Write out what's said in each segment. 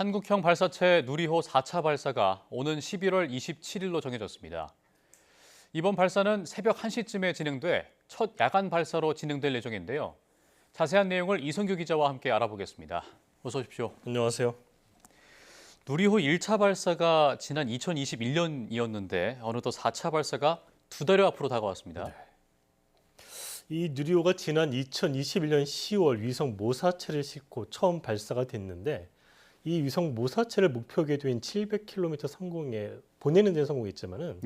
한국형 발사체 누리호 4차 발사가 오는 11월 27일로 정해졌습니다. 이번 발사는 새벽 1시쯤에 진행돼 첫 야간 발사로 진행될 예정인데요. 자세한 내용을 이성규 기자와 함께 알아보겠습니다. 어서 오십시오. 안녕하세요. 누리호 1차 발사가 지난 2021년이었는데 어느덧 4차 발사가 두 달여 앞으로 다가왔습니다. 이 누리호가 지난 2021년 10월 위성 모사체를 싣고 처음 발사가 됐는데 이 위성 모사체를 목표 궤도인 700km 상공에 보내는 데 성공했지만은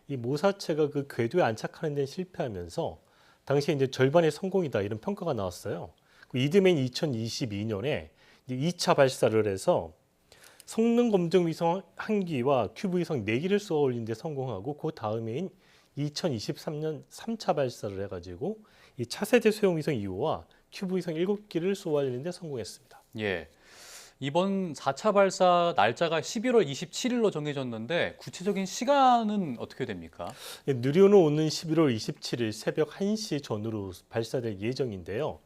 이 모사체가 그 궤도에 안착하는 데 실패하면서 당시에 이제 절반의 성공이다 이런 평가가 나왔어요. 이듬해인 2022년에 2차 발사를 해서 성능 검증 위성 1기와 큐브 위성 4기를 쏘아 올린 데 성공하고 그 다음해인 2023년 3차 발사를 해가지고 이 차세대 소형 위성 2호와 큐브 위성 7기를 쏘아 올린 데 성공했습니다. 이번 4차 발사 날짜가 11월 27일로 정해졌는데 구체적인 시간은 어떻게 됩니까? 누리호는 오는 11월 27일 새벽 1시 전후로 발사될 예정인데요.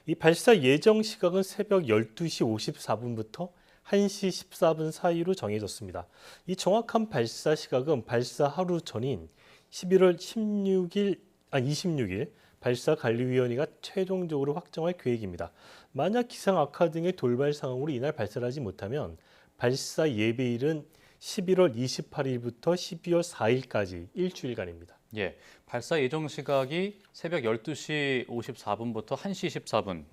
이 발사 예정 시각은 새벽 12시 54분부터 1시 14분 사이로 정해졌습니다. 이 정확한 발사 시각은 발사 하루 전인 11월 26일 발사관리위원회가 최종적으로 확정할 계획입니다. 만약 기상 악화 등의 돌발 상황으로 이날 발사를 하지 못하면 발사 예배일은 11월 28일부터 12월 4일까지 일주일간입니다. 발사 예정 시각이 새벽 12시 54분부터 1시 14분.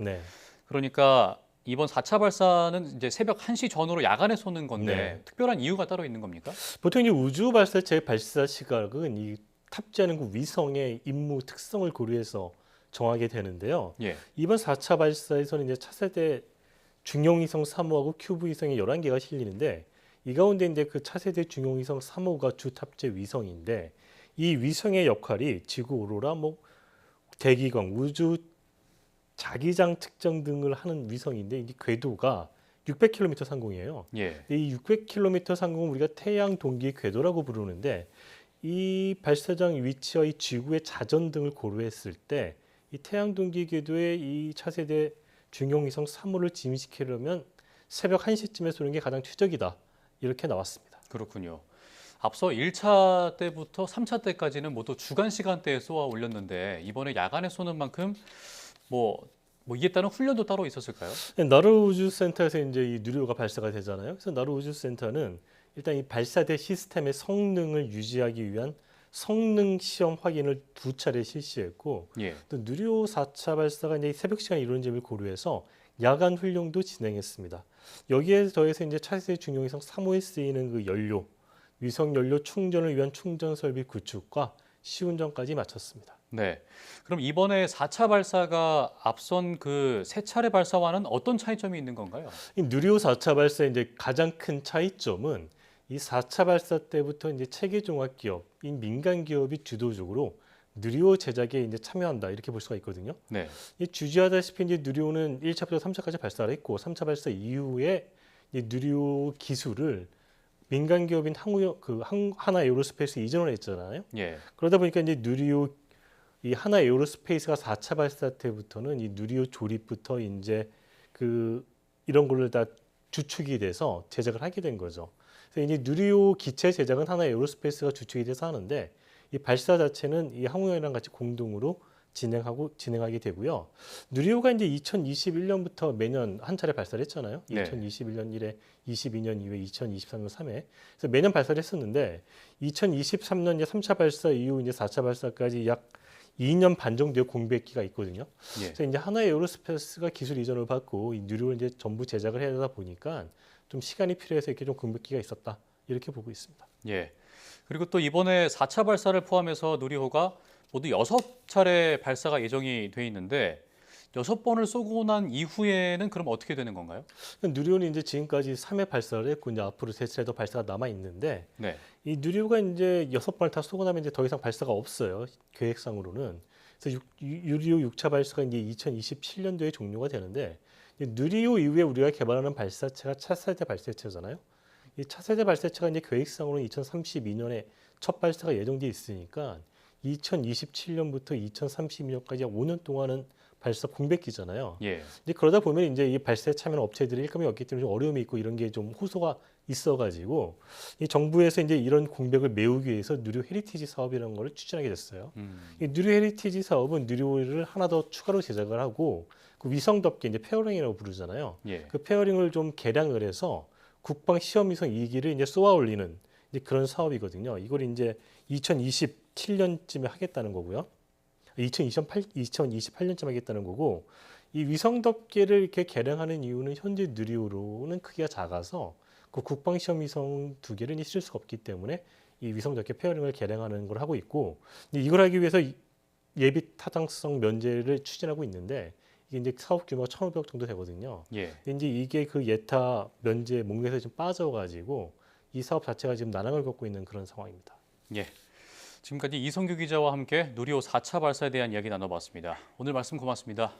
그러니까 이번 4차 발사는 이제 새벽 1시 전후로 야간에 쏘는 건데 특별한 이유가 따로 있는 겁니까? 보통 이 우주 발사체의 발사 시각은 이 탑재하는 그 위성의 임무 특성을 고려해서 정하게 되는데요. 이번 4차 발사에서는 이제 차세대 중형위성 3호하고 큐브 위성이 11개가 실리는데 이 가운데 이제 그 차세대 중형위성 3호가 주 탑재 위성인데 이 위성의 역할이 지구 오로라, 대기광, 우주 자기장 측정 등을 하는 위성인데 이 궤도가 600km 상공이에요. 이 600km 상공은 우리가 태양 동기 궤도라고 부르는데 이 발사장 위치와 이 지구의 자전 등을 고려했을 때 이 태양 동기 궤도에 이 차세대 중형위성 3호를 진입시키려면 새벽 1시쯤에 쏘는 게 가장 최적이다. 이렇게 나왔습니다. 그렇군요. 앞서 1차 때부터 3차 때까지는 모두 주간 시간대에 쏘아 올렸는데 이번에 야간에 쏘는 만큼 이에 따른 훈련도 따로 있었을까요? 나로 우주센터에서 이제 이 누리호가 발사가 되잖아요. 그래서 나로 우주센터는 일단 이 발사대 시스템의 성능을 유지하기 위한 성능 시험 확인을 2차례 실시했고 또 누리호 4차 발사가 이제 새벽 시간에 이루어진 점을 고려해서 야간 훈련도 진행했습니다. 여기에 더해서 이제 차세대 중형위성 3호에 쓰이는 그 연료, 위성 연료 충전을 위한 충전 설비 구축과 시운전까지 마쳤습니다. 그럼 이번에 4차 발사가 앞선 그 세 차례 발사와는 어떤 차이점이 있는 건가요? 이 누리호 4차 발사의 이제 가장 큰 차이점은 이 4차 발사 때부터 이제 체계 종합 기업인 민간 기업이 주도적으로 누리호 제작에 이제 참여한다 이렇게 볼 수가 있거든요. 이 주지하다시피 이제 누리호는 1차부터 3차까지 발사를 했고 3차 발사 이후에 이 누리호 기술을 민간 기업인 하나 에어로스페이스 이전을 했잖아요. 그러다 보니까 이제 누리호 이 하나 에어로스페이스가 4차 발사 때부터는 이 누리호 조립부터 이제 이런 거를 다 주축이 돼서 제작을 하게 된 거죠. 그래서 이제 누리호 기체 제작은 하나 에어로스페이스가 주축이 돼서 하는데 이 발사 자체는 이 항공연이랑 같이 공동으로 진행하게 되고요. 누리호가 이제 2021년부터 매년 한 차례 발사를 했잖아요. 2021년 1회, 22년 2회, 2023년 3회. 그래서 매년 발사를 했었는데 2023년 이제 3차 발사 이후 이제 4차 발사까지 약 2년 반 정도의 공백기가 있거든요. 그래서 이제 하나 에어로스페이스가 기술 이전을 받고 이 누리호를 이제 전부 제작을 해야 하다 보니까 좀 시간이 필요해서 이렇게 좀 공백기가 있었다. 이렇게 보고 있습니다. 그리고 또 이번에 4차 발사를 포함해서 누리호가 모두 6차례 발사가 예정이 돼 있는데 6번을 쏘고 난 이후에는 그럼 어떻게 되는 건가요? 누리호는 이제 지금까지 3회 발사를 했고 이제 앞으로 3차례 더 발사가 남아 있는데 이 누리호가 이제 6번을 다 쏘고 나면 이제 더 이상 발사가 없어요. 계획상으로는. 그래서 누리호 6차 발사가 이제 2027년도에 종료가 되는데 누리호 이후에 우리가 개발하는 발사체가 차세대 발사체잖아요. 이 차세대 발사체가 이제 계획상으로는 2032년에 첫 발사가 예정돼 있으니까 2027년부터 2032년까지 5년 동안은 발사 공백기잖아요. 예. 이제 그러다 보면 이제 이 발사에 참여하는 업체들이 일감이 없기 때문에 좀 어려움이 있고 이런 게 좀 호소가 있어가지고 이 정부에서 이제 이런 공백을 메우기 위해서 누리호 헤리티지 사업이라는 걸 추진하게 됐어요. 이 누리호 헤리티지 사업은 누리호를 하나 더 추가로 제작을 하고 그 위성답게 이제 페어링이라고 부르잖아요. 예. 그 페어링을 좀 개량을 해서 국방 시험 위성 2기를 이제 쏘아 올리는 이제 그런 사업이거든요. 이걸 이제 2027년쯤에 하겠다는 거고요. 2028년쯤 하겠다는 거고, 이 위성 덮개를 이렇게 개량하는 이유는 현재 누리호로는 크기가 작아서 그 국방 시험 위성 2개를 실을 수가 없기 때문에 이 위성 덮개 페어링을 개량하는 걸 하고 있고, 이걸 하기 위해서 예비 타당성 면제를 추진하고 있는데 이게 이제 사업 규모가 1,500억 정도 되거든요. 예. 이제 이게 그 예타 면제 목록에서 좀 빠져가지고 이 사업 자체가 지금 난항을 겪고 있는 그런 상황입니다. 예. 지금까지 이성규 기자와 함께 누리호 4차 발사에 대한 이야기 나눠봤습니다. 오늘 말씀 고맙습니다.